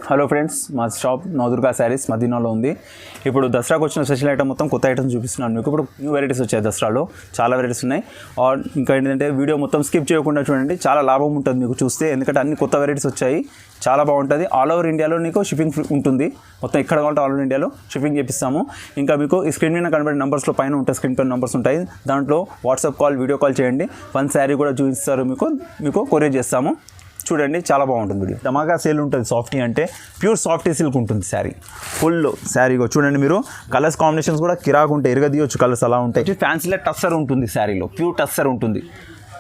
Hello friends, మా shop Navadurga saris మదీనాలో ఉంది. ఇప్పుడు దసరాకు వచ్చిన స్పెషల్ ఐటమ్ మొత్తం కొత్త ఐటమ్స్ చూపిస్తున్నాను మీకు. ఇప్పుడు న్యూ వెరైటీస్ వచ్చాయి దసరాలో, చాలా వెరైటీస్ ఉన్నాయి. ఇంకా ఏంటంటే వీడియో మొత్తం స్కిప్ చేయకుండా చూడండి, చాలా లాభం ఉంటుంది మీకు చూస్తే. ఎందుకంటే అన్ని కొత్త వెరైటీస్ వచ్చాయి, చాలా బాగుంటుంది. ఆల్ ఓవర్ ఇండియాలో నీకు షిప్పింగ్ ఉంటుంది. మొత్తం ఎక్కడ కావాలంటే ఆల్ ఓవర్ ఇండియాలో షిప్పింగ్ చేపిస్తాము. ఇంకా మీకు ఈ స్క్రీన్ మీద కనబడే నెంబర్స్లో పైన ఉంటాయి, స్క్రీన్ పైన నెంబర్స్ ఉంటాయి. దాంట్లో వాట్సాప్ కాల్, వీడియో కాల్ చేయండి. వన్ శారీ కూడా చూపిస్తారు మీకు కొరియర్ చేస్తాము. చూడండి, చాలా బాగుంటుంది వీడియో. ధమాకా సేల్ ఉంటుంది. సాఫ్టీ అంటే ప్యూర్ సాఫ్టీ సిల్క్ ఉంటుంది శారీ, ఫుల్ శారీగా చూడండి మీరు. కలర్స్ కాంబినేషన్స్ కూడా కిరాకు ఉంటాయి, ఎరగదీయొచ్చు కలర్స్ అలా ఉంటాయి. ఫ్యాన్సీలో టస్సర్ ఉంటుంది శారీలో, ప్యూర్ టస్సర్ ఉంటుంది.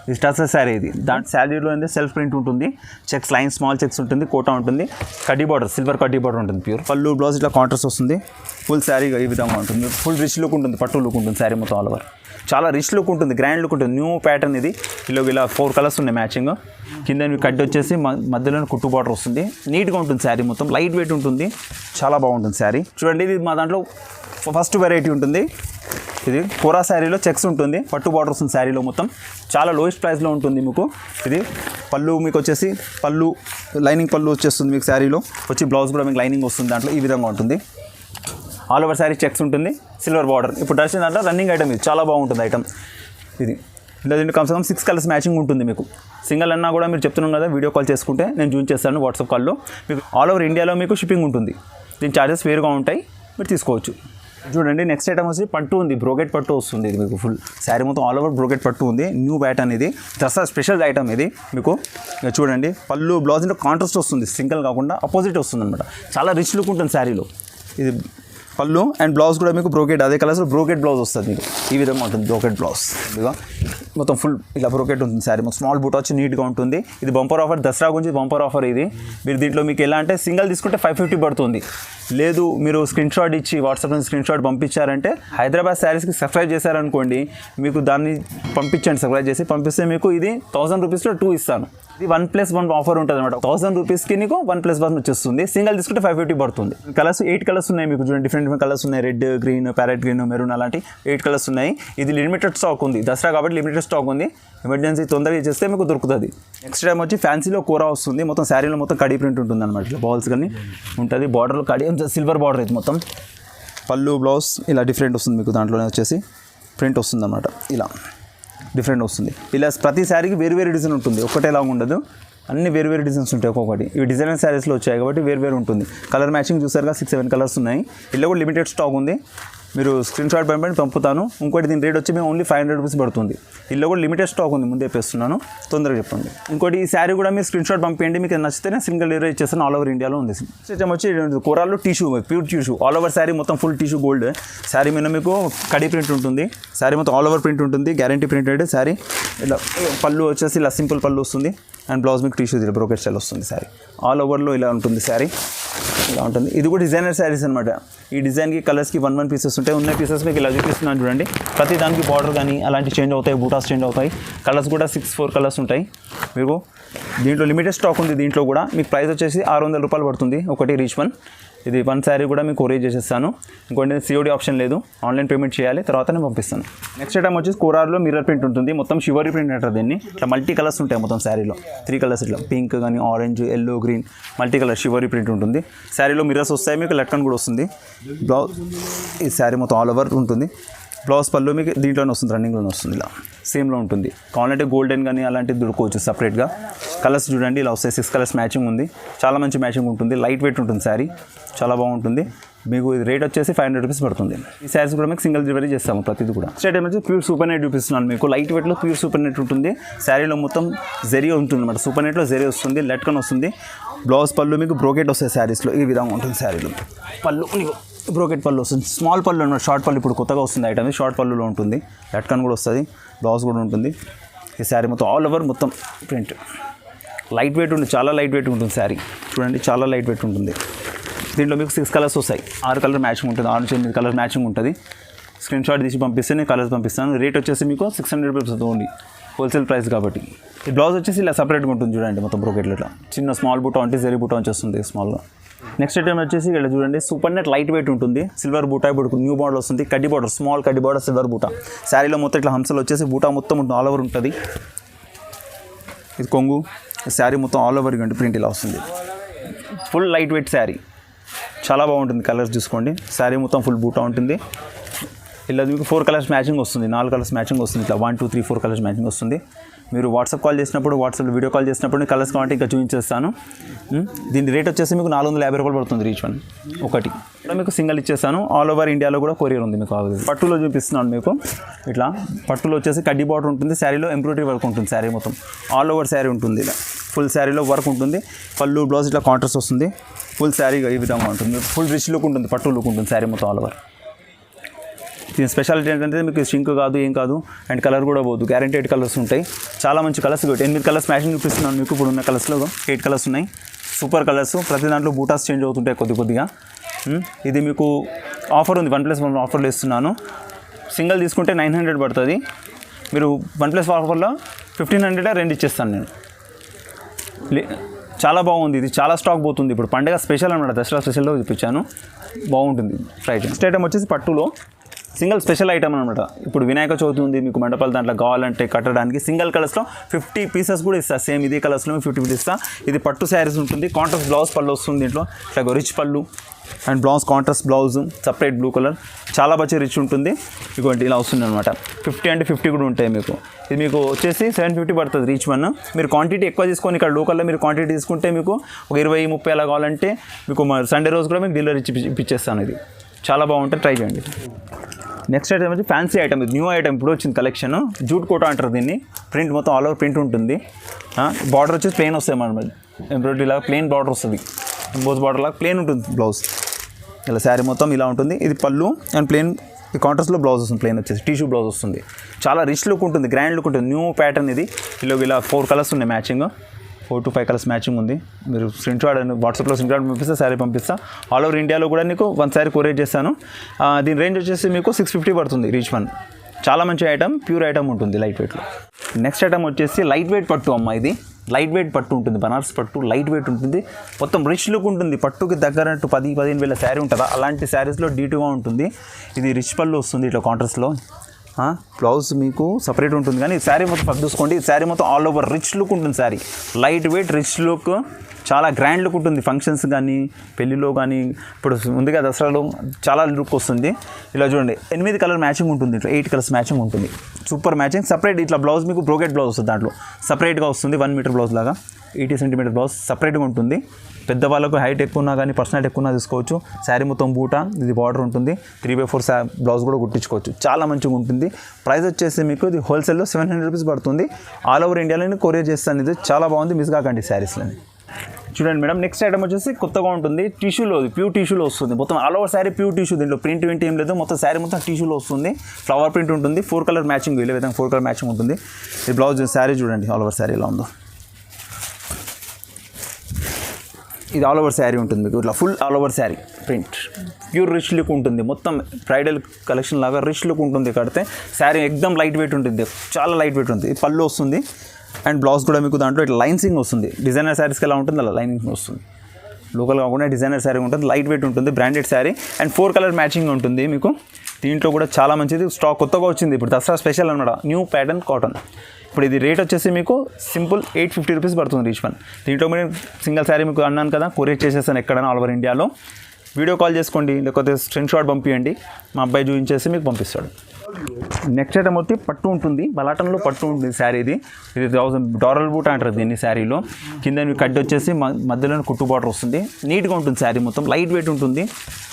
ఇది టస్సర్ శారీ. ఇది దాంట్లో శారీలో అయితే సెల్ఫ్ ప్రింట్ ఉంటుంది, చెక్స్ లైన్ స్మాల్ చెక్స్ ఉంటుంది, కోటా ఉంటుంది, కడ్డీ బార్డర్ సిల్వర్ కడ్డీ బార్డర్ ఉంటుంది. ప్యూర్ పళ్ళు బ్లౌజ్ ఇట్లా కాంట్రాస్ట్ వస్తుంది. ఫుల్ శారీ ఈ విధంగా ఉంటుంది. ఫుల్ రిచ్ లుక్ ఉంటుంది, పట్టు లుక్ ఉంటుంది శారీ మొత్తం ఆల్ ఓవర్. చాలా రిచ్ లుక్ ఉంటుంది, గ్రాండ్ లుక్ ఉంటుంది. న్యూ ప్యాటర్న్ ఇది. ఇలా 4 కలర్స్ ఉన్నాయి మ్యాచింగ్. కింద కట్ వచ్చేసి మధ్యలో కుట్టు బార్డర్ వస్తుంది. నీట్గా ఉంటుంది శారీ మొత్తం, లైట్ వెయిట్ ఉంటుంది, చాలా బాగుంటుంది శారీ. చూడండి, ఇది మా దాంట్లో ఫస్ట్ వెరైటీ ఉంటుంది. ఇది కోరా శారీలో చెక్స్ ఉంటుంది, పట్టు బార్డర్ వస్తుంది శారీలో మొత్తం. చాలా లోయెస్ట్ ప్రైస్లో ఉంటుంది మీకు. ఇది పళ్ళు మీకు వచ్చేసి పళ్ళు లైనింగ్ పళ్ళు వచ్చేస్తుంది మీకు శారీలో వచ్చి. బ్లౌజ్ కూడా మీకు లైనింగ్ వస్తుంది దాంట్లో. ఈ విధంగా ఉంటుంది. ఆల్ ఓవర్ శారీ చెక్స్ ఉంటుంది, సిల్వర్ బార్డర్. ఇప్పుడు దర్శన దాంట్లో రన్నింగ్ ఐటమ్, ఇది చాలా బాగుంటుంది ఐటమ్. ఇది దీంట్లో కమ్సే కమ్ 6 కలర్స్ మ్యాచింగ్ ఉంటుంది మీకు. సింగిల్ అన్నా కూడా మీరు చెప్తున్నాను కదా, వీడియో కాల్ చేసుకుంటే నేను జూన్ చేస్తాను వాట్సాప్ కాల్లో. మీకు ఆల్ ఓవర్ ఇండియాలో మీకు షిప్పింగ్ ఉంటుంది. దీని ఛార్జెస్ వేరుగా ఉంటాయి, మీరు తీసుకోవచ్చు. చూడండి, నెక్స్ట్ ఐటమ్ వచ్చి పట్టు ఉంది, బ్రోకెట్ పట్టు వస్తుంది. ఇది మీకు ఫుల్ శారీ మొత్తం ఆల్ ఓవర్ బ్రోకెట్ పట్టు ఉంది. న్యూ ప్యాటర్న్ ఇది, దసరా స్పెషల్ ఐటమ్ ఇది మీకు. చూడండి, పళ్ళు బ్లౌజ్ అంటే కాంట్రాస్ట్ వస్తుంది, సింగిల్ కాకుండా అపోజిట్ వస్తుంది అనమాట. చాలా రిచ్ లుక్ ఉంటుంది శారీలో. ఇది పళ్ళు అండ్ బ్లౌజ్ కూడా మీకు బ్రోకెట్, అదే కలర్స్లో బ్రోకెట్ బ్లౌజ్ వస్తుంది మీకు. ఈ విధంగా ఉంటుంది బ్రోకెట్ బ్లౌజ్. ఇదిగా మొత్తం ఫుల్ ఇలా బ్రోకెట్ ఉంటుంది శారీ మొత్తం. స్మాల్ బూట్ వచ్చి నీట్గా ఉంటుంది. ఇది బంపర్ ఆఫర్, దసరా గురించి బంపర్ ఆఫర్ ఇది. మీరు దీంట్లో మీకు ఎలా అంటే సింగిల్ తీసుకుంటే 550 పడుతుంది. లేదు మీరు స్క్రీన్ షాట్ ఇచ్చి వాట్సాప్ నుంచి స్క్రీన్ షాట్ పంపించారంటే, హైదరాబాద్ శారీస్కి సబ్స్క్రైబ్ చేశారనుకోండి, మీకు దాన్ని పంపించండి. సబ్స్క్రైబ్ చేసి పంపిస్తే మీకు ఇది 1000 రూపీస్లో 2 ఇస్తాను. ఇది 1+1 ఆఫర్ ఉంటుంది అనమాట. 1000 రూపీస్కి నీకు 1+1 వచ్చేస్తుంది. సింగిల్ తీసుకుంటే 550 పడుతుంది. కలర్స్ 8 కలర్స్ ఉన్నాయి మీకు. చూడండి, డిఫరెంట్ కలర్స్ ఉన్నాయి. Red, green, parrot green, maroon అలాంటి 8 కలర్స్ ఉన్నాయి. ఇది లిమిటెడ్ స్టాక్ ఉంది, దసరా కాబట్టి లిమిటెడ్ స్టాక్ ఉంది. ఎమర్జెన్సీ తొందరగా చేస్తే మీకు దొరుకుతుంది. నెక్స్ట్ టైం వచ్చి ఫ్యాన్సీలో కోరా వస్తుంది. మొత్తం శారీలో మొత్తం కడీ ప్రింట్ ఉంటుంది అనమాట. ఇట్లా బాల్స్ కానీ ఉంటుంది. బార్డర్లో కడీ సిల్వర్ బార్డర్ అయితే మొత్తం. పళ్ళు బ్లౌజ్ ఇలా డిఫరెంట్ వస్తుంది మీకు. దాంట్లోనే వచ్చేసి ప్రింట్ వస్తుంది అనమాట. ఇలా డిఫరెంట్ వస్తుంది. ఇలా ప్రతి శారీకి వేరు డిజైన్ ఉంటుంది, ఒక్కటేలాగా ఉండదు. అన్ని వేరు డిజైన్స్ ఉంటాయి ఒక్కొక్కటి. ఇవి డిజైనర్ శారీస్లో వచ్చాయి కాబట్టి వేరు ఉంటుంది. కలర్ మ్యాచింగ్ చూసారుగా 6-7 కలర్స్ ఉన్నాయి. ఇలా కూడా లిమిటెడ్ స్టాక్ ఉంది. మీరు స్క్రీన్ షాట్ పంపుతాను. ఇంకోటి దీని రేట్ వచ్చి మేము ఓన్లీ 500 రూపీస్ పడుతుంది. ఇలా కూడా లిమిటెడ్ స్టాక్ ఉంది, ముందే చెప్పేస్తున్నాను, తొందరగా చెప్పండి. ఇంకోటి ఈ శారీ కూడా మీరు స్క్రీన్ షాట్ పంపించండి, మీకు నచ్చితేనే సింగిల్ డెలివరీ ఇచ్చేస్తాను. ఆల్ ఓవర్ ఇండియాలో ఉంది. సిస్టమ్ వచ్చి కూరల్లో tissue, pure tissue all over sari మొత్తం ఫుల్ టిష్యూ గోల్డ్. శారీ మీద మీకు కడీ ప్రింట్ ఉంటుంది. శారీ మొత్తం ఆల్ ఓవర్ ప్రింట్ ఉంటుంది, గ్యారంటీ ప్రింటెడ్ శారీ. ఇలా పళ్ళు వచ్చేసి ఇలా సింపుల్ పళ్ళు వస్తుంది. అండ్ బ్లౌజ్ మీకు టిష్యూ ఇలా బ్రోకెట్ స్టైల్ వస్తుంది. శారీ ఆల్ ఓవర్లో ఇలా ఉంటుంది. శారీ ఇలా ఉంటుంది. ఇది కూడా డిజైనర్ శారీస్ అనమాట. ఈ డిజైన్కి కలర్స్కి 1 పీసెస్ ఉంటాయి. ఉన్న పీసెస్ మీకు ఇలా చూపిస్తున్నాను చూడండి. ప్రతి దానికి బార్డర్ కానీ అలాంటి చేంజ్ అవుతాయి, బూటాస్ చేంజ్ అవుతాయి. కలర్స్ కూడా 4 కలర్స్ ఉంటాయి మీకు. దీంట్లో లిమిటెడ్ స్టాక్ ఉంది. దీంట్లో కూడా మీకు ప్రైస్ వచ్చేసి 600 రూపాయలు పడుతుంది. ఒకటి రీచ్ 1. ఇది 1 శారీ కూడా మీకు కొరియర్ చేసేస్తాను. ఇంకోటి COD ఆప్షన్ లేదు, ఆన్లైన్ పేమెంట్ చేయాలి, తర్వాత నేను పంపిస్తాను. నెక్స్ట్ ఐటమ్ వచ్చేసి కోరాలో మిర్రర్ ప్రింట్ ఉంటుంది. మొత్తం షివరీ ప్రింట్ అంటారు దీన్ని. ఇట్లా మల్టీ కలర్స్ ఉంటాయి మొత్తం శారీలో. 3 కలర్స్ ఇట్లా పింక్ కానీ orange, yellow, green, multi colour shibori print ఉంటుంది. శారీలో మిర్రర్స్ వస్తాయి మీకు, లట్కన్ కూడా వస్తుంది. బ్లౌజ్ ఈ శారీ మొత్తం ఆల్ ఓవర్ ఉంటుంది. బ్లౌజ్ పళ్ళు మీకు దీంట్లోనే వస్తుంది, రన్నింగ్లోనే వస్తుంది. ఇలా సేమ్లో ఉంటుంది. కావాలంటే గోల్డెన్ కానీ అలాంటివి దొరుకోవచ్చు సపరేట్గా. కలర్స్ చూడండి ఇలా వస్తాయి. 6 కలర్స్ మ్యాచింగ్ ఉంది. చాలా మంచి మ్యాచింగ్ ఉంటుంది. లైట్ వెయిట్ ఉంటుంది శారీ, చాలా బాగుంటుంది. మీకు ఇది రేట్ వచ్చేసి 500 రూపీస్ పడుతుంది. ఈ శారీస్ కూడా మీకు సింగిల్ డెలివరీ చేస్తాము ప్రతిదీ కూడా. స్టేట్ వచ్చి ప్యూర్ సూపర్ నెట్ చూపిస్తున్నాను మీకు. లైట్ వెయిట్లో ప్యూర్ సూపర్ నెట్ ఉంటుంది. శారీలో మొత్తం జరీ ఉంటుంది అనమాట. సూపర్ నెట్లో జరీ వస్తుంది, లట్కన్ వస్తుంది. బ్లౌజ్ పళ్ళు మీకు బ్రోకెట్ వస్తాయి శారీస్లో. ఈ విధంగా ఉంటుంది శారీలో. పళ్ళు మీకు బ్రోకెట్ పళ్ళు వస్తుంది. స్మాల్ పళ్ళు అనమాట, షార్ట్ పళ్ళు ఇప్పుడు కొత్తగా వస్తుంది ఐటమ్. షార్ట్ పళ్ళులో ఉంటుంది. లట్కన్ కూడా వస్తుంది, బ్లౌజ్ కూడా ఉంటుంది. ఈ శారీ మొత్తం ఆల్ ఓవర్ మొత్తం ప్రింట్. లైట్ వెయిట్ ఉంటుంది, చాలా లైట్ వెయిట్ ఉంటుంది శారీ. చూడండి, చాలా లైట్ వెయిట్ ఉంటుంది. దీంట్లో మీకు 6 కలర్స్ వస్తాయి. 6 కలర్ మ్యాచింగ్ ఉంటుంది, 6 నుంచి 8 కలర్ మ్యాచింగ్ ఉంటుంది. స్క్రీన్ షాట్ తీసి పంపిస్తే నేను కలర్స్ పంపిస్తాను. రేట్ వచ్చేసి మీకు 600 రూపీస్ ఓన్లీ, హోల్సేల్ ప్రైస్ కాబట్టి. ఈ బ్లౌజ్ వచ్చేసి ఇలా సపరేట్గా ఉంటుంది చూడండి. మొత్తం బ్రోకెట్లు ఇట్లా చిన్న స్మాల్ బూటా ఉంటుంది, జరీ బూటా వచ్చేస్తుంది స్మాల్గా. నెక్స్ట్ ఐటమ్ వచ్చేసి ఇక్కడ చూడండి, సూపర్ నెట్ లైట్ వెయిట్ ఉంటుంది. సిల్వర్ బూటా ఇప్పుడు న్యూ మోడల్ వస్తుంది. కడ్డీ బార్డర్, స్మాల్ కడ్డీ బార్డర్, సిల్వర్ బూటా. శారీలో మొత్తం ఇట్లా హంసలు వచ్చేసి బూటా మొత్తం ఆల్ ఓవర్ ఉంటుంది. ఇది కొంగు. శారీ మొత్తం ఆల్ ఓవర్ ప్రింట్ ఇలా వస్తుంది. ఫుల్ లైట్ వెయిట్ శారీ, చాలా బాగుంటుంది. కలర్స్ చూసుకోండి, శారీ మొత్తం ఫుల్ బూటా ఉంటుంది. ఇలా మీకు 4 కలర్స్ మ్యాచింగ్ వస్తుంది, 4 కలర్స్ మ్యాచింగ్ వస్తుంది. ఇట్లా 1 2 3 4 కలర్స్ మ్యాచింగ్ వస్తుంది. మీరు వాట్సాప్ కాల్ చేసినప్పుడు, వాట్సాప్ వీడియో కాల్ చేసినప్పుడు కలర్స్ కావాలంటే ఇంకా చూపించేస్తాను. దీని రేట్ వచ్చేసి మీకు 450 రూపాయలు పడుతుంది రీచ్ వన్ ఒకటి. ఇక్కడ మీకు సింగిల్ ఇచ్చేస్తాను. ఆల్ ఓవర్ ఇండియాలో కూడా కొరియర్ ఉంది మీకు. పట్టులో చూపిస్తున్నాను మీకు. ఇట్లా పట్టులో వచ్చేసి కడ్డీ బార్డర్ ఉంటుంది, శారీలో ఎంబ్రాయిడరీ వర్క్ ఉంటుంది. శారీ మొత్తం ఆల్ ఓవర్ శారీ ఉంటుంది. ఇలా ఫుల్ శారీలో వర్క్ ఉంటుంది. పళ్ళు బ్లౌజ్ ఇట్లా కాంట్రాస్ట్ వస్తుంది. ఫుల్ శారీ ఈ విధంగా ఉంటుంది. ఫుల్ రిచ్ లుక్ ఉంటుంది, పట్టు లుక్ ఉంటుంది శారీ మొత్తం ఆల్ ఓవర్. దీని స్పెషాలిటీ ఏంటంటే మీకు సింక్ కాదు, ఏం కాదు, అండ్ కలర్ కూడా పోదు. గ్యారంటెడ్ కలర్స్ ఉంటాయి. చాలా మంచి కలర్స్, 8 కలర్స్ మ్యాచింగ్ చూపిస్తున్నాను మీకు. ఇప్పుడు ఉన్న కలర్స్లో 8 కలర్స్ ఉన్నాయి. Super colours. ప్రతి దాంట్లో బూటాస్ చేంజ్ అవుతుంటాయి కొద్దిగా. ఇది మీకు ఆఫర్ ఉంది, 1+1 ఆఫర్లో ఇస్తున్నాను. సింగిల్ తీసుకుంటే 900 పడుతుంది. మీరు 1+ ఆఫర్లో 1500 రెండు ఇచ్చేస్తాను నేను. చాలా బాగుంది. ఇది చాలా స్టాక్ పోతుంది. ఇప్పుడు పండుగ స్పెషల్ అనమాట, దసరా స్పెషల్లో చూపించాను. బాగుంటుంది ప్రైస్. నెక్స్ట్ ఐటమ్ వచ్చేసి పట్టులో సింగిల్ స్పెషల్ ఐటమ్ అనమాట. ఇప్పుడు వినాయక చవితి ఉంది మీకు, మండపాలు దాంట్లో కావాలంటే కట్టడానికి సింగిల్ కలర్స్లో 50 పీసెస్ కూడా ఇస్తా. సేమ్ ఇదే కలర్స్లో 50 పీసెస్ ఇస్తా. ఇది పట్టు శారీస్ ఉంటుంది. కాంట్రాస్ట్ బ్లౌజ్ పళ్ళు వస్తుంది దీంట్లో. ఇట్లా రిచ్ పళ్ళు and blouse contrast blouse separate blue colour, చాలా బాగా రిచ్ ఉంటుంది. ఇటువంటి ఇలా వస్తుంది అనమాట. 50 అంటే 50 కూడా ఉంటాయి మీకు. ఇది మీకు వచ్చేసి 750 పడుతుంది రీచ్ వన్. మీరు క్వాంటిటీ ఎక్కువ తీసుకొని ఇక్కడ లోకల్లో మీరు క్వాంటిటీ తీసుకుంటే మీకు ఒక 20-30 అలా కావాలంటే మీకు సండే రోజు కూడా మీకు డీలర్ ఇప్పించేస్తాను. ఇది చాలా బాగుంటుంది, ట్రై చేయండి. నెక్స్ట్ ఐటమ్ వచ్చి ఫ్యాన్సీ ఐటమ్. ఇది న్యూ ఐటమ్, ఇప్పుడు వచ్చింది కలెక్షన్. జూట్ కోట అంటారు దీన్ని. ప్రింట్ మొత్తం ఆల్ ఓవర్ ప్రింట్ ఉంటుంది. బార్డర్ వచ్చేసి ప్లెయిన్ వస్తాయి మనం, ఎంబ్రాయిడరీ లాగా ప్లెయిన్ బార్డర్ వస్తుంది. బోత్ బార్డర్ లాగా ప్లెయిన్ ఉంటుంది బ్లౌజ్. ఇలా శారీ మొత్తం ఇలా ఉంటుంది. ఇది పళ్ళు అండ్ ప్లెయిన్ ఈ కాంట్రాస్ట్లో బ్లౌజ్ వస్తుంది. ప్లెయిన్ వచ్చేసి టిష్యూ బ్లౌజ్ వస్తుంది. చాలా రిచ్ లుక్ ఉంటుంది, గ్రాండ్ లుక్ ఉంటుంది. న్యూ ప్యాటర్న్ ఇది. ఇలా 4 కలర్స్ ఉన్నాయి మ్యాచింగ్. 4 to 5 కలర్స్ మ్యాచింగ్ ఉంది. మీరు స్క్రీన్ షాట్ వాట్సాప్లో స్క్రీన్ షాట్ పంపిస్తే శారీ పంపిస్తా. ఆల్ ఓవర్ ఇండియాలో కూడా నీకు 1 శారీ కొరియర్ చేస్తాను. దీని రేంజ్ వచ్చేసి మీకు 650 పడుతుంది రీచ్ వన్. చాలా మంచి ఐటమ్, ప్యూర్ ఐటమ్ ఉంటుంది లైట్ వెయిట్లో. నెక్స్ట్ ఐటమ్ వచ్చేసి లైట్ వెయిట్ పట్టు అమ్మ. ఇది లైట్ వెయిట్ పట్టు ఉంటుంది, బనారస్ పట్టు లైట్ వెయిట్ ఉంటుంది. మొత్తం రిచ్ లుక్ ఉంటుంది. పట్టుకి దగ్గరట్టు 10-15 వేల శారీ ఉంటుందా అలాంటి శారీస్లో డీటుగా ఉంటుంది. ఇది రిచ్ పళ్ళు వస్తుంది ఇట్లా కాంట్రాస్ట్లో. బ్లౌజ్ మీకు సపరేట్ ఉంటుంది, కానీ శారీ మొత్తం చూసుకోండి. శారీ మొత్తం ఆల్ ఓవర్ రిచ్ లుక్ ఉంటుంది. Sari light weight rich look, చాలా గ్రాండ్ లుక్ ఉంటుంది. ఫంక్షన్స్ కానీ పెళ్ళిలో కానీ ఇప్పుడు ముందుగా దసరాలో చాలా లుక్ వస్తుంది. ఇలా చూడండి 8 కలర్ మ్యాచింగ్ ఉంటుంది. ఇట్లా 8 కలర్స్ మ్యాచింగ్ ఉంటుంది. Super matching. సపరేట్ ఇట్లా బ్లౌజ్ మీకు బ్రోకెట్ బ్లౌజ్ వస్తుంది. దాంట్లో సపరేట్గా వస్తుంది. 1 మీటర్ బ్లౌజ్ లాగా 80 సెంటీమీటర్ బ్లౌజ్ సపరేట్గా ఉంటుంది. పెద్దవాళ్ళకు హైట్ ఎక్కువ ఉన్నా కానీ పర్సనాలిటీ ఎక్కువ ఉన్నా తీసుకోవచ్చు. శారీ మొత్తం బూటా, ఇది బార్డర్ ఉంటుంది. 3/4 బ్లౌజ్ కూడా కుట్టించుకోవచ్చు. చాలా మంచిగా ఉంటుంది. ప్రైస్ వచ్చేసి మీకు ఇది హోల్సేల్లో 700 రూపీస్ పడుతుంది. ఆల్ ఓవర్ ఇండియాలో కొరియర్ చేస్తాను. ఇది చాలా బాగుంది, మిస్ కాకండి శారీస్లని. చూడండి మేడం, నెక్స్ట్ ఐటమ్ వచ్చేసి కొత్తగా ఉంటుంది. టిష్యూలో, ప్యూర్ టిష్యూలో వస్తుంది. మొత్తం all over sari pure tissue. దీంట్లో ప్రింట్ ఏం లేదు. మొత్తం శారీ మొత్తం టిష్యూలో వస్తుంది. ఫ్లవర్ ప్రింట్ ఉంటుంది. 4 కలర్ మ్యాచింగ్, ఇలా విధంగా 4 కలర్ మ్యాచింగ్ ఉంటుంది. ఈ బ్లౌజ్ శారీ చూడండి ఆల్ ఓవర్ శారీ ఎలా ఉందో. ఇది ఆల్ ఓవర్ శారీ ఉంటుంది మీకు. ఇట్లా full all over sari print, pure rich look ఉంటుంది. మొత్తం బ్రైడల్ కలెక్షన్ లాగా రిచ్ లుక్ ఉంటుంది. కడితే శారీ ఎక్దమ్ లైట్ వెయిట్ ఉంటుంది, చాలా లైట్ వెయిట్ ఉంటుంది. పళ్ళు వస్తుంది అండ్ బ్లౌజ్ కూడా మీకు దాంట్లో ఇట్లా లైన్సింగ్ వస్తుంది. డిజైనర్ శారీస్కి ఎలా ఉంటుంది అలా లైనింగ్ వస్తుంది. లోకల్ కాకుండా డిజైనర్ శారీ ఉంటుంది, లైట్ వెయిట్ ఉంటుంది, branded sari and 4 colour matching ఉంటుంది మీకు. దీంట్లో కూడా చాలా మంచిది. స్టాక్ కొత్తగా వచ్చింది ఇప్పుడు, దసరా స్పెషల్ అనమాట. New pattern cotton. ఇప్పుడు ఇది రేట్ వచ్చేసి మీకు సింపుల్ 850 రూపీస్ పడుతుంది రీచ్ వన్. దీంట్లో మీరు సింగిల్ శారీ మీకు అన్నాను కదా, కొరియర్ చేసేస్తాను ఎక్కడైనా ఆల్ ఓవర్ ఇండియాలో. వీడియో కాల్ చేసుకోండి, లేకపోతే స్క్రీన్ షాట్ పంపించండి, మా అబ్బాయి చూపించేసి మీకు పంపిస్తాడు. నెక్స్ట్ ఐటమ్ వచ్చి పట్టు ఉంటుంది. బలాటంలో పట్టు ఉంటుంది శారీ. ఇది 1000 డాలర్ బూట అంటారు దీన్ని. శారీలో కింద మీకు కట్ వచ్చేసి మధ్యలో కుట్టు బార్డర్ వస్తుంది. నీట్గా ఉంటుంది శారీ మొత్తం, లైట్ వెయిట్ ఉంటుంది,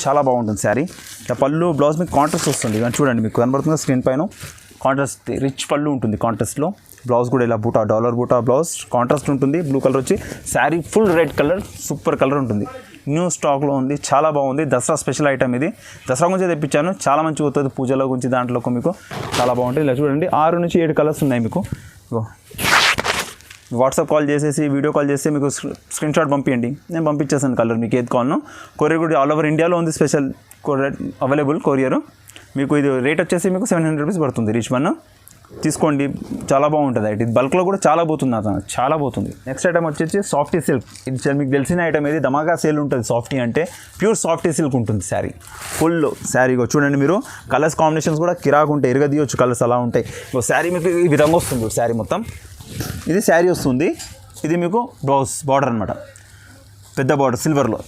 చాలా బాగుంటుంది శారీ. ఇట్లా పళ్ళు బ్లౌజ్ మీకు కాంట్రాస్ట్ వస్తుంది. కానీ చూడండి మీకు కనబడుతుంది స్క్రీన్ పైన. కాంట్రాస్ట్ రిచ్ పళ్ళు ఉంటుంది కాంట్రాస్ట్లో. బ్లౌజ్ కూడా ఇలా బూటా, డాలర్ బూటా బ్లౌజ్ కాంట్రాస్ట్ ఉంటుంది. బ్లూ కలర్ వచ్చి sari full red colour, super colour ఉంటుంది. న్యూ స్టాక్లో ఉంది, చాలా బాగుంది. దసరా స్పెషల్ ఐటమ్ ఇది. దసరా గురించి తెప్పించాను, చాలా మంచిగా అవుతుంది. పూజల గురించి దాంట్లో మీకు చాలా బాగుంటుంది. ఇలా చూడండి 6 నుంచి 7 కలర్స్ ఉన్నాయి మీకు. వాట్సాప్ కాల్ చేసేసి వీడియో కాల్ చేస్తే మీకు స్క్రీన్ షాట్ పంపించండి, నేను పంపించేస్తాను కలర్ మీకు ఏది కావాలనో. కొరియర్ కూడా ఆల్ ఓవర్ ఇండియాలో ఉంది, స్పెషల్ అవైలబుల్ కొరియర్. మీకు ఇది రేట్ వచ్చేసి మీకు 700 రూపీస్ పడుతుంది రీచ్ వన్. తీసుకోండి, చాలా బాగుంటుంది. ఇది బల్క్లో కూడా చాలా పోతుంది, అతను చాలా పోతుంది. నెక్స్ట్ ఐటమ్ వచ్చేసి సాఫ్టీ సిల్క్. ఇది మీకు తెలిసిన ఐటమ్. ఇది ధమాకా సేల్ ఉంటుంది. సాఫ్టీ అంటే ప్యూర్ సాఫ్టీ సిల్క్ ఉంటుంది శారీ ఫుల్. శారీ చూడండి మీరు, కలర్స్ కాంబినేషన్స్ కూడా కిరాకు ఉంటాయి, ఎరగదీయొచ్చు కలర్స్ అలా ఉంటాయి. శారీ మీకు ఈ విధంగా వస్తుంది. శారీ మొత్తం ఇది శారీ వస్తుంది. ఇది మీకు బ్లౌజ్ బార్డర్ అనమాట. పెద్ద బార్డర్ సిల్వర్లో,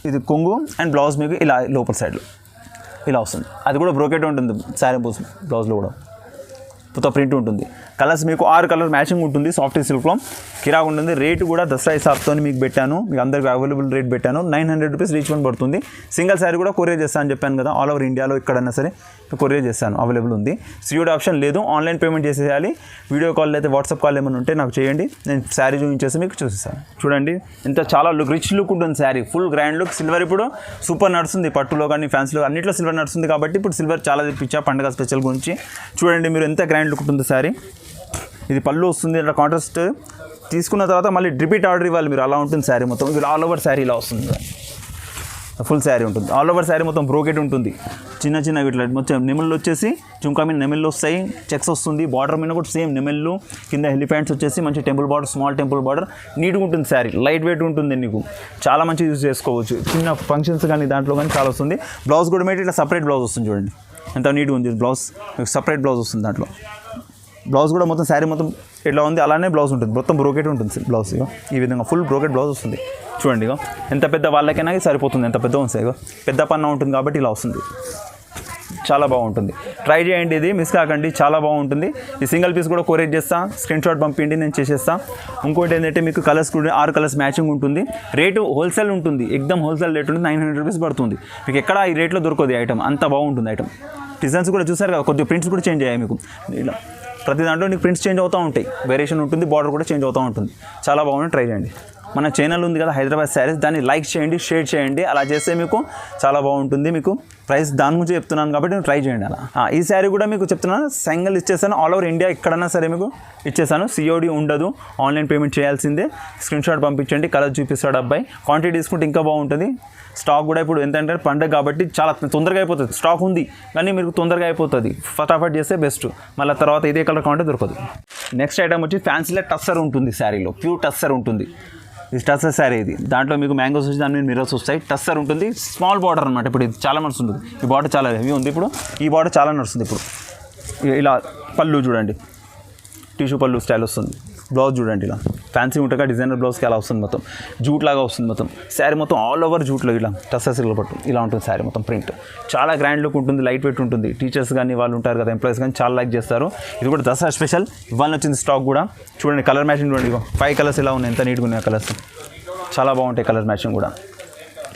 ఇది కొంగు అండ్ బ్లౌజ్ మీకు ఇలా లోపల సైడ్లో ఇలా వస్తుంది. అది కూడా బ్రోకెట్ ఉంటుంది శారీ బ్లౌజ్లో కూడా మొత్తం ప్రింట్ ఉంటుంది. కలర్స్ మీకు 6 కలర్ మ్యాచింగ్ ఉంటుంది. సాఫ్ట్ సిల్క్లో కిరాక్ ఉంటుంది. రేటు కూడా దసరా హిసాబ్తో మీకు పెట్టాను, మీకు అందరికి అవైలబుల్ రేట్ పెట్టాను. 900 రూపీస్ రీచ్ వన్ పడుతుంది. సింగిల్ శారీ కూడా కొరియర్ చేస్తాను అని చెప్పాను కదా, ఆల్ ఓవర్ ఇండియాలో ఎక్కడైనా సరే కొరియర్ చేస్తాను, అవైలబుల్ ఉంది. సిఓడి ఆప్షన్ లేదు, ఆన్లైన్ పేమెంట్ చేసేయాలి. వీడియో కాల్ అయితే వాట్సాప్ కాల్ ఏమైనా ఉంటే నాకు చేయండి, నేను శారీ చూపించేసి మీకు చూపిస్తాను. చూడండి ఎంత చాలా రిచ్ లుక్ ఉంటుంది sari, full grand look. Silver ఇప్పుడు సూపర్ నడుస్తుంది, పట్టులో కానీ ఫ్యాన్స్లో అన్నింటిలో సిల్వర్ నడుస్తుంది కాబట్టి ఇప్పుడు సిల్వర్ చాలా తెప్పించా పండుగ స్పెషల్ గురించి. చూడండి మీరు ఎంత గ్రాండ్ లుక్ ఉంటుంది శారీ. ఇది పళ్ళు వస్తుంది, ఇట్లా కాంట్రాస్ట్ తీసుకున్న తర్వాత మళ్ళీ రిపీట్ ఆర్డర్ ఇవ్వాలి మీరు, అలా ఉంటుంది శారీ మొత్తం. ఇది ఆల్ ఓవర్ శారీ ఇలా వస్తుంది, ఫుల్ శారీ ఉంటుంది. ఆల్ ఓవర్ శారీ మొత్తం బ్రోకెట్ ఉంటుంది. చిన్న చిన్న ఇట్లా మొత్తం నెమళ్ళు వచ్చేసి చుంకా మీద నెమళ్ళు వస్తాయి, చెక్స్ వస్తుంది. బార్డర్ మీద కూడా సేమ్ నెమళ్ళు, కింద ఎలిఫెంట్స్ వచ్చేసి మంచి temple border, small temple border. నీట్గా ఉంటుంది శారీ, లైట్ వెయిట్ ఉంటుంది, నీకు చాలా మంచి యూజ్ చేసుకోవచ్చు. చిన్న ఫంక్షన్స్ కానీ దాంట్లో కానీ చాలా వస్తుంది. బ్లౌజ్ కూడా మీద ఇట్లా సపరేట్ బ్లౌజ్ వస్తుంది. చూడండి ఎంత నీట్గా ఉంది బ్లౌజ్, సపరేట్ బ్లౌజ్ వస్తుంది దాంట్లో. బ్లౌజ్ కూడా మొత్తం శారీ మొత్తం ఎట్లా ఉంది అలానే బ్లౌజ్ ఉంటుంది, మొత్తం బ్రోకెట్ ఉంటుంది బ్లౌజ్. ఈ విధంగా ఫుల్ బ్రోకెట్ బ్లౌజ్ వస్తుంది. చూడండి ఎంత పెద్ద వాళ్ళకైనా సరిపోతుంది, ఎంత పెద్ద ఉంది, పెద్ద పన్న ఉంటుంది కాబట్టి ఇలా వస్తుంది. చాలా బాగుంటుంది, ట్రై చేయండి, ఇది మిస్ కాకండి, చాలా బాగుంటుంది. ఈ సింగిల్ పీస్ కూడా కొరియర్ చేస్తా, స్క్రీన్ షాట్ పంపిండి, నేను చేసేస్తా. ఇంకోటి ఏంటంటే మీకు కలర్స్ కూడా 6 కలర్స్ మ్యాచింగ్ ఉంటుంది. రేటు హోల్సేల్ ఉంటుంది, ఎక్దమ్ హోల్సేల్ రేట్ ఉంటుంది. 900 రూపీస్ పడుతుంది. మీకు ఎక్కడ ఈ రేట్లో దొరకదు ఐటమ్, అంత బాగుంటుంది ఐటమ్. డిజైన్స్ కూడా చూసారు కదా, కొద్దిగా ప్రింట్స్ కూడా చేంజ్ అయ్యాయి మీకు. ఇలా ప్రతి దాంట్లో నీకు ప్రింట్స్ చేంజ్ అవుతూ ఉంటాయి, వేరియేషన్ ఉంటుంది, బార్డర్ కూడా చేంజ్ అవుతూ ఉంటుంది. చాలా బాగుంది, ట్రై చేయండి. మన ఛానల్ ఉంది కదా హైదరాబాద్ శారీస్, దాన్ని లైక్ చేయండి, షేర్ చేయండి. అలా చేస్తే మీకు చాలా బాగుంటుంది. మీకు ప్రైస్ దాని గురించి చెప్తున్నాను కాబట్టి నేను ట్రై చేయండి అలా. ఈ శారీ కూడా మీకు చెప్తున్నాను, సింగిల్ ఇచ్చేసాను, ఆల్ ఓవర్ ఇండియా ఎక్కడైనా సరే మీకు ఇచ్చేసాను. సిఓడి ఉండదు, ఆన్లైన్ పేమెంట్ చేయాల్సిందే. స్క్రీన్ షాట్ పంపించండి, కలర్ చూపిస్తాడు అబ్బాయి. క్వాంటిటీ తీసుకుంటే ఇంకా బాగుంటుంది. స్టాక్ కూడా ఇప్పుడు ఏంటంటే పండగ కాబట్టి చాలా తొందరగా అయిపోతుంది. స్టాక్ ఉంది కానీ మీరు తొందరగా అయిపోతుంది, ఫటాఫట్ చేస్తే బెస్ట్. మళ్ళీ తర్వాత ఇదే కలర్ కావాలంటే దొరకదు. నెక్స్ట్ ఐటమ్ వచ్చి ఫ్యాన్సీలో టస్సర్ ఉంటుంది శారీలో, ప్యూర్ టస్సర్ ఉంటుంది. ఇది టస్సర్ శారీ, ఇది దాంట్లో మీకు మ్యాంగోస్ వచ్చి దాని మీద మిర్రర్స్ వస్తాయి. టస్సర్ ఉంటుంది, స్మాల్ బార్డర్ అనమాట. ఇప్పుడు ఇది చాలా నడుస్తుంది, ఈ బార్డర్ చాలా హెవీ ఉంది. ఇప్పుడు ఈ బార్డర్ చాలా నడుస్తుంది. ఇప్పుడు ఇలా పళ్ళు చూడండి, టిష్యూ పళ్ళు స్టైల్ వస్తుంది. బ్లౌజ్ చూడండి ఇలా ఫ్యాన్సీ ఉంటుంది, డిజైనర్ బ్లౌజ్కి అలా వస్తుంది, మొత్తం జూట్ లాగా వస్తుంది. మొత్తం శారీ మొత్తం ఆల్ ఓవర్ జూట్లో ఇలా టస్సర్ సిల్క్ పట్టు ఇలా ఉంటుంది శారీ మొత్తం. ప్రింట్ చాలా గ్రాండ్ లుక్ ఉంటుంది, లైట్ వెయిట్ ఉంటుంది. టీచర్స్ కానీ వాళ్ళు ఉంటారు కదా, ఎంప్లాయీస్ కానీ చాలా లైక్ చేస్తారు. ఇది కూడా దసరా స్పెషల్ ఇవాళ వచ్చింది స్టాక్ కూడా. చూడండి కలర్ మ్యాచింగ్ చూడండి, 5 కలర్స్ ఇలా ఉన్నాయి, ఎంత నీట్గా ఉన్నాయి కలర్స్, చాలా బాగుంటాయి కలర్ మ్యాచింగ్ కూడా.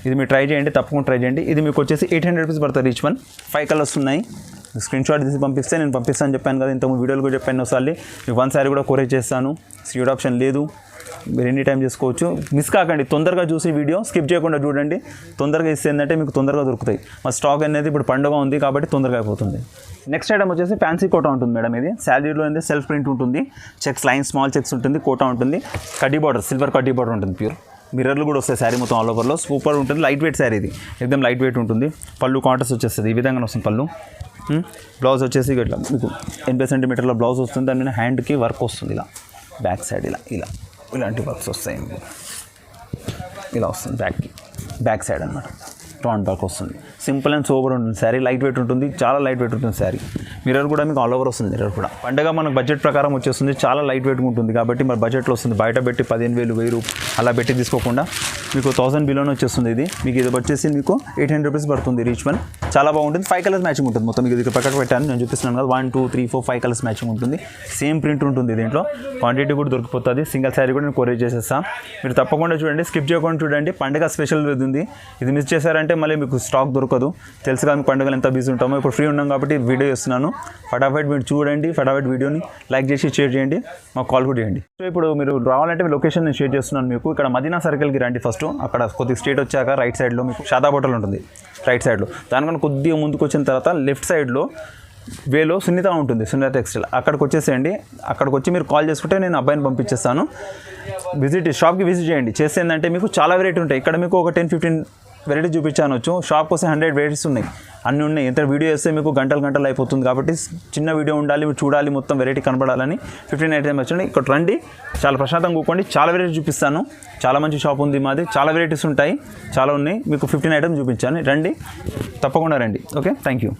ఇది మీరు ట్రై చేయండి, తప్పకుండా ట్రై చేయండి. ఇది మీకు వచ్చేసి 800 రూపీస్ పడుతుంది రీచ్ వన్. 5 కలర్స్ ఉన్నాయి. స్క్రీన్ షాట్ తీసి పంపిస్తే నేను పంపిస్తాను చెప్పాను కదా, ఇంతకు వీడియోలు కూడా చెప్పాను ఒకసారి. మీకు 1 శారీ కూడా కొరియర్ చేస్తాను. సిఓడి ఆప్షన్ లేదు, మీరు ఎనీ టైం చేసుకోవచ్చు. మిస్ కాకండి, తొందరగా చూసి వీడియో స్కిప్ చేయకుండా చూడండి. తొందరగా ఇస్తే ఏంటంటే మీకు తొందరగా దొరుకుతాయి. మా స్టాక్ అనేది ఇప్పుడు పండుగ ఉంది కాబట్టి తొందరగా అయిపోతుంది. నెక్స్ట్ ఐటమ్ వచ్చేసి ఫ్యాన్సీ కోటా ఉంటుంది మేడం. ఇది శారీలో అయితే సెల్ఫ్ ప్రింట్ ఉంటుంది, చెక్స్ లైన్ స్మాల్ చెక్స్ ఉంటుంది, కోటా ఉంటుంది, కడ్డీ బార్డర్ సిల్వర్ కడ్డీ బార్డర్ ఉంటుంది. ప్యూర్ మిర్రర్లు కూడా వస్తాయి శారీ మొత్తం ఆల్ ఓవర్లో. సూపర్ ఉంటుంది, లైట్ వెయిట్ శారీ, ఇది ఎక్దమ్ లైట్ వెయిట్ ఉంటుంది. పళ్ళు కాంట్రాస్ట్ వచ్చేస్తుంది, ఈ విధంగా వస్తుంది పళ్ళు. బ్లౌజ్ వచ్చేసి ఇట్లా మీకు 80 సెంటీమీటర్ల బ్లౌజ్ వస్తుంది. దాని మీద హ్యాండ్కి వర్క్ వస్తుంది, ఇలా బ్యాక్ సైడ్ ఇలా ఇలాంటి వర్క్స్ వస్తాయి. ఇలా వస్తుంది బ్యాక్ సైడ్ అనమాట, రౌండ్ వర్క్ వస్తుంది. సింపుల్ అండ్ సూపర్ ఉంటుంది శారీ, లైట్ వెయిట్ ఉంటుంది, చాలా లైట్ వెయిట్ ఉంటుంది శారీ. మిర్రర్ కూడా మీకు ఆల్ ఓవర్ వస్తుంది. మిర్రర్ కూడా పండగ మనకు బడ్జెట్ ప్రకారం వచ్చేస్తుంది, చాలా లైట్ వెయిట్గా ఉంటుంది కాబట్టి మరి బడ్జెట్లో వస్తుంది. బయట పెట్టి 15,000 1000 అలా పెట్టి తీసుకోకుండా మీకు 1000 బిలోనే వచ్చేస్తుంది. ఇది మీకు ఇది వచ్చేసి మీకు 800 రూపీస్ పడుతుంది రీచ్ వన్. చాలా బాగుంటుంది, 5 కలర్స్ మ్యాచింగ్ ఉంటుంది మొత్తం. మీకు ఇది పక్కన పెట్టాను, నేను చూపిస్తున్నాను కదా, 1 2 3 4 5 కలర్స్ మ్యాచింగ్ ఉంటుంది. సేమ్ ప్రింట్ ఉంటుంది దీంట్లో, క్వాంటిటీ కూడా దొరికిపోతుంది. సింగిల్ శారీ కూడా నేను కొరియర్ చేసేస్తాను. మీరు తప్పకుండా చూడండి, స్కిప్ చేయకుండా చూడండి. పండుగ స్పెషల్ ఉంది, ఇది మిస్ చేశారంటే మళ్ళీ మీకు స్టాక్ దొరకదు. తెలుసు కానీ పండుగలు ఎంత బిజీ ఉంటామో. ఇప్పుడు ఫ్రీ ఉన్నాం కాబట్టి వీడియో చేస్తున్నాను. ఫటాఫట్ మీరు చూడండి, ఫటాఫట్ వీడియోని లైక్ చేసి షేర్ చేయండి, మాకు కాల్ కూడా చేయండి. సో ఇప్పుడు మీరు రావాలంటే లొకేషన్ నేను షేర్ చేస్తున్నాను మీకు. ఇక్కడ మదీనా సర్కిల్కి రండి ఫస్ట్. అక్కడ కొద్దిగా స్ట్రేట్ వచ్చాక రైట్ సైడ్లో మీకు షాదా హోటల్ ఉంటుంది, రైట్ సైడ్లో. దానికన్నా కొద్దిగా ముందుకు వచ్చిన తర్వాత లెఫ్ట్ సైడ్లో వేలో సునీత ఉంటుంది, సునీత టెక్స్టైల్. అక్కడికి వచ్చేసేయండి. అక్కడికి వచ్చి మీరు కాల్ చేసుకుంటే నేను అబ్బాయిని పంపించేస్తాను. షాప్కి విజిట్ చేయండి. చేస్తే ఏంటంటే మీకు చాలా వెరైటీ ఉంటాయి. ఇక్కడ మీకు ఒక 10-15 వెరైటీ చూపించానొచ్చు. షాప్ కోసం 100 వెరైటీస్ ఉన్నాయి, అన్నీ ఉన్నాయి. ఎంత వీడియో చేస్తే మీకు గంటలు అయిపోతుంది కాబట్టి చిన్న వీడియో ఉండాలి, మీరు చూడాలి, మొత్తం వెరైటీ కనపడాలని 15 ఐటమ్స్ వచ్చండి. ఇక్కడ రండి, చాలా ప్రశాంతంగా కూకోండి, చాలా వెరైటీ చూపిస్తాను. చాలా మంచి షాప్ ఉంది మాది, చాలా వెరైటీస్ ఉంటాయి, చాలా ఉన్నాయి. మీకు 15 ఐటమ్స్ చూపించాను. రండి, తప్పకుండా రండి. Okay, thank you.